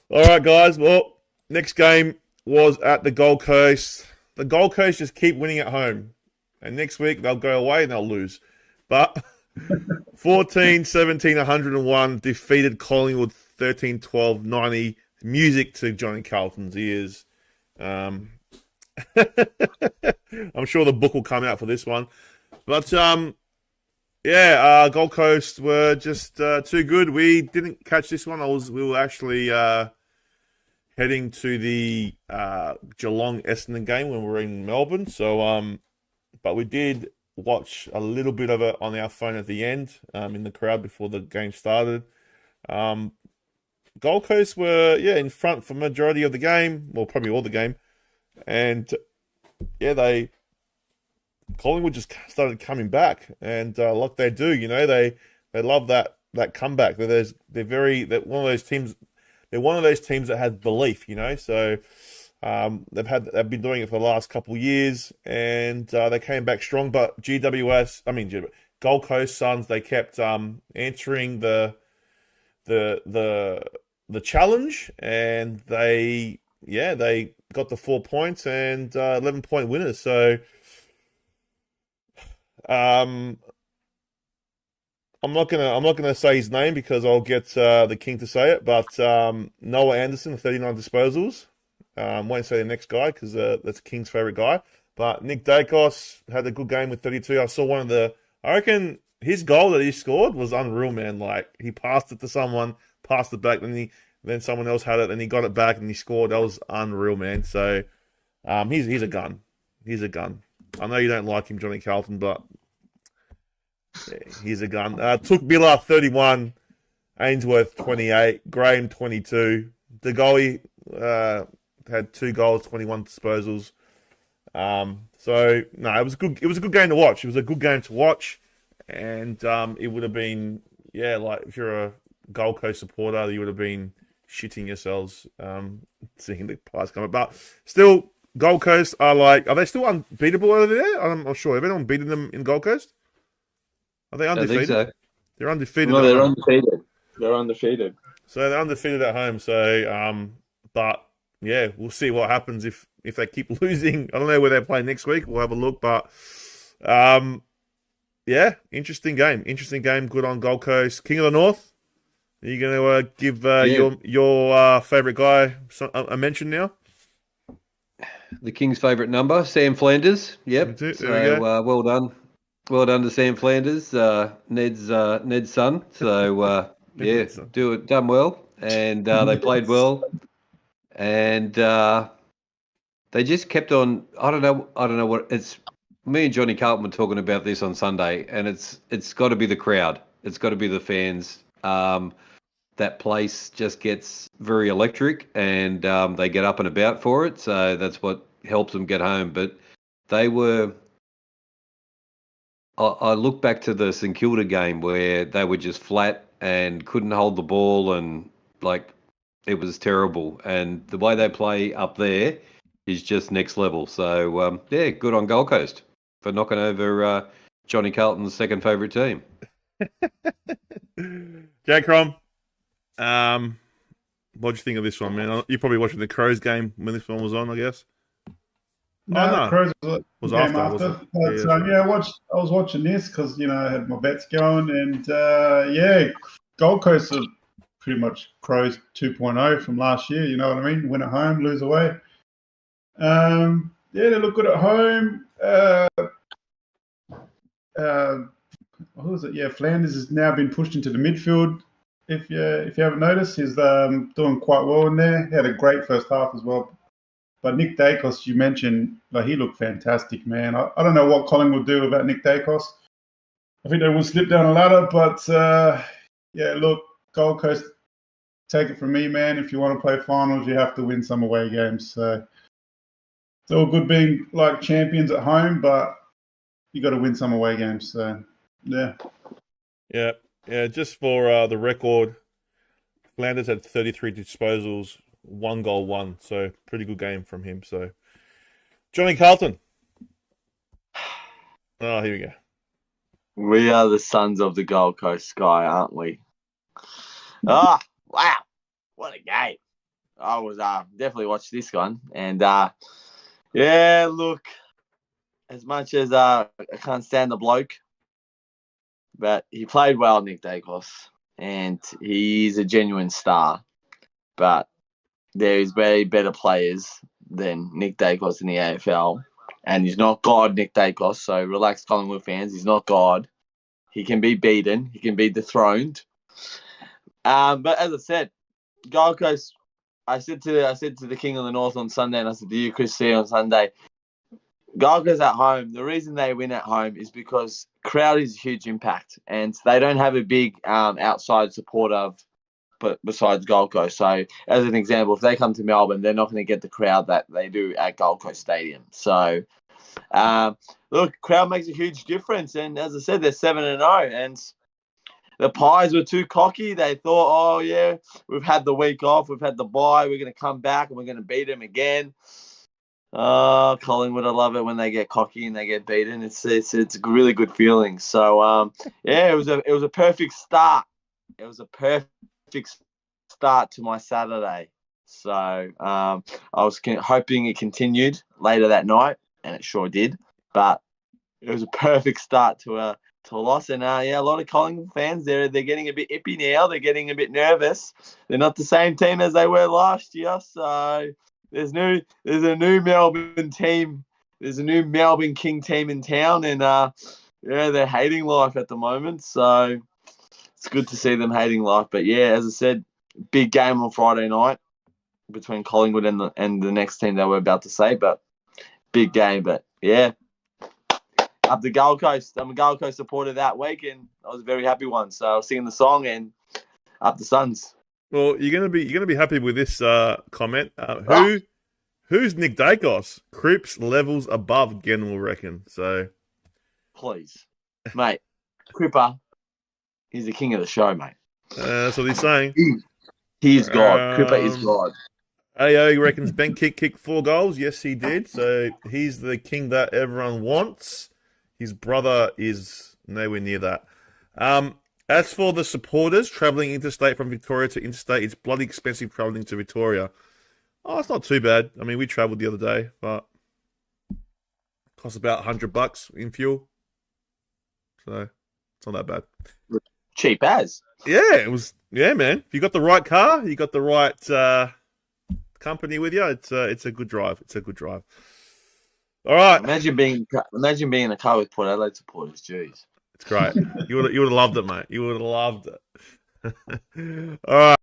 All right, guys. Well, next game was at the Gold Coast. The Gold Coast just keep winning at home. And next week they'll go away and they'll lose. But 14-17, 101 defeated Collingwood 13-12, 90. Music to Johnny Carlton's ears. I'm sure the book will come out for this one. But Gold Coast were just too good. We didn't catch this one. We were actually heading to the Geelong Essendon game when we were in Melbourne. So, but we did watch a little bit of it on our phone at the end in the crowd before the game started. Gold Coast were in front for majority of the game, well, probably all the game, and Collingwood just started coming back, and like they do, they love that comeback. They're one of those teams. They're one of those teams that has belief, So they've been doing it for the last couple of years, and they came back strong. But Gold Coast Suns, they kept answering the challenge, and they got the 4 points and 11-point winners. So. I'm not gonna say his name because I'll get the king to say it. But Noah Anderson, 39 disposals. Won't say the next guy because that's King's favorite guy. But Nick Dacos had a good game with 32. I saw I reckon his goal that he scored was unreal, man. Like he passed it to someone, passed it back, then someone else had it, and he got it back and he scored. That was unreal, man. So he's a gun. He's a gun. I know you don't like him, Johnny Carlton, but he's a gun. Took Miller 31, Ainsworth 28, Graham 22. The goalie had 2 goals, 21 disposals. It was good. It was a good game to watch. It was a good game to watch, and it would have been like if you're a Gold Coast supporter, you would have been shitting yourselves seeing the prize come up. But still. Gold Coast are they still unbeatable over there? I'm not sure. Have anyone beaten them in Gold Coast? Are they undefeated? I think so. They're undefeated. No, they're undefeated. They're undefeated. So they're undefeated at home. So, we'll see what happens if they keep losing. I don't know where they're playing next week. We'll have a look. But, interesting game. Interesting game. Good on Gold Coast. King of the North. Are you going to give your favourite guy a mention now? The King's favourite number, Sam Flanders. Yep. So well done. Well done to Sam Flanders, Ned's son. So done well, and they played well, and they just kept on. I don't know what it's. Me and Johnny Carlton were talking about this on Sunday, and it's got to be the crowd. It's got to be the fans. That place just gets very electric, and they get up and about for it. So that's what helps them get home. But they were. I look back to the St Kilda game where they were just flat and couldn't hold the ball, and it was terrible. And the way they play up there is just next level. So good on Gold Coast for knocking over Johnny Carlton's second favourite team. Jack Crom. What do you think of this one, man? You're probably watching the Crows game when this one was on, I guess. No, Crows was game after. I was watching this because I had my bets going, and Gold Coast are pretty much Crows 2.0 from last year. You know what I mean? Win at home, lose away. They look good at home. Who was it? Yeah, Flanders has now been pushed into the midfield. If you haven't noticed, he's doing quite well in there. He had a great first half as well. But Nick Dacos, you mentioned, he looked fantastic, man. I don't know what Collingwood will do about Nick Dacos. I think they will slip down a ladder, but look, Gold Coast, take it from me, man. If you want to play finals, you have to win some away games. So it's all good being champions at home, but you got to win some away games. So yeah. Yeah, just for the record, Flanders had 33 disposals, 1 goal, 1. So pretty good game from him. So Johnny Carlton. Oh, here we go. We are the sons of the Gold Coast sky, aren't we? Oh, wow. What a game. I was definitely watched this one, and yeah, look, as much as I can't stand the bloke, but he played well, Nick Dacos, and he's a genuine star. But there is very better players than Nick Dacos in the AFL, and he's not God, Nick Dacos. So relax, Collingwood fans. He's not God. He can be beaten. He can be dethroned. But as I said, Gold Coast. I said to the King of the North on Sunday, and I said to you, Chris C, on Sunday, Gold Coast at home. The reason they win at home is because crowd is a huge impact, and they don't have a big outside supporter but besides Gold Coast. So, as an example, if they come to Melbourne, they're not going to get the crowd that they do at Gold Coast Stadium. So, look, crowd makes a huge difference, and as I said, they're 7-0, and the Pies were too cocky. They thought, oh, yeah, we've had the week off. We've had the bye. We're going to come back and we're going to beat them again. Oh, Collingwood, I love it when they get cocky and they get beaten. It's a really good feeling. So, yeah, it was a perfect start. It was a perfect start to my Saturday. So I was hoping it continued later that night, and it sure did. But it was a perfect start to a loss, and yeah, a lot of Collingwood fans they're getting a bit ippy now. They're getting a bit nervous. They're not the same team as they were last year. So there's a new Melbourne team. There's a new Melbourne King team in town, and yeah, they're hating life at the moment. So it's good to see them hating life. But yeah, as I said, big game on Friday night between Collingwood and the next team that we're about to say. But big game. But yeah. Up the Gold Coast. I'm a Gold Coast supporter that week, and I was a very happy one. So I was singing the song and up the Suns. Well, you're gonna be happy with this comment. Who's Nick Dacos? Cripps levels above Gen will reckon. So please, mate, Cripper, he's the king of the show, mate. That's what he's saying. He is God. Cripper is God. AO reckons Ben kicked 4 goals. Yes, he did. So he's the king that everyone wants. His brother is nowhere near that. As for the supporters travelling interstate from Victoria to interstate, it's bloody expensive travelling to Victoria. Oh, it's not too bad. I mean, we travelled the other day, but it costs about $100 in fuel. So it's not that bad. Cheap as. Yeah, it was. Yeah, man. If you got the right car, you got the right company with you. It's a good drive. It's a good drive. All right. Imagine being in a car with Port Adelaide supporters. Jeez, it's great. You would have loved it, mate. You would have loved it. All right.